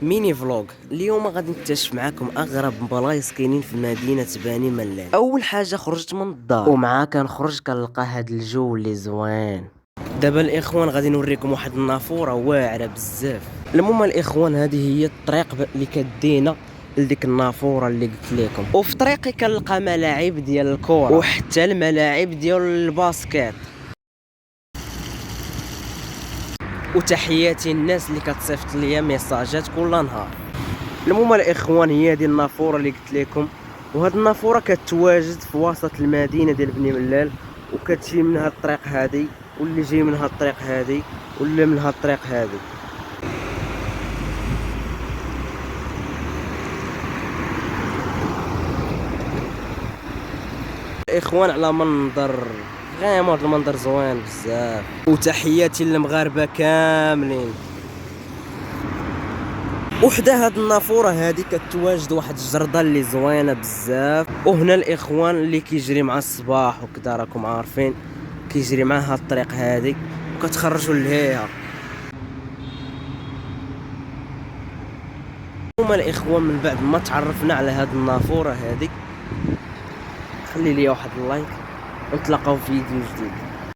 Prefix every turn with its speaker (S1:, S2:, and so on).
S1: ميني فلوغ. اليوم غادي نكتشف معاكم اغرب بلايص كاينين في مدينه بني ملال. اول حاجه خرجت من الدار ومعا كنخرج كنلقى هاد الجو اللي زوين. دابا الاخوان غادي نوريكم واحد النافوره واعره بزاف. المهم الاخوان هذه هي الطريق اللي كدينا لديك النافوره اللي قلت لكم، وفي طريقي كنلقى ملاعب ديال الكره وحتى الملاعب ديال الباسكيت. وتحياتي الناس اللي كتصيفط ليا ميساجات كل نهار. المهم الاخوان هي هذه النافوره اللي قلت لكم، وهاد النافوره كتواجد في وسط المدينه ديال بني ملال، وكتجي من هاد الطريق هذه، واللي جاي من هاد الطريق هذه، ولا من هاد الطريق هذه. الاخوان على منظر فريمون، هاد المنظر زوين بزاف. وتحياتي للمغاربه كاملين. وحدا هاد النافوره هادي كتواجد واحد الجرده اللي زوينه بزاف، وهنا الاخوان اللي كيجري مع الصباح وكذا راكم عارفين كيجري مع هاد الطريق هادي وكتخرجوا لهيها. هما الاخوان من بعد ما تعرفنا على هاد النافوره هادي، خلي لي واحد اللايك ونتلاقاو في فيديو جديد.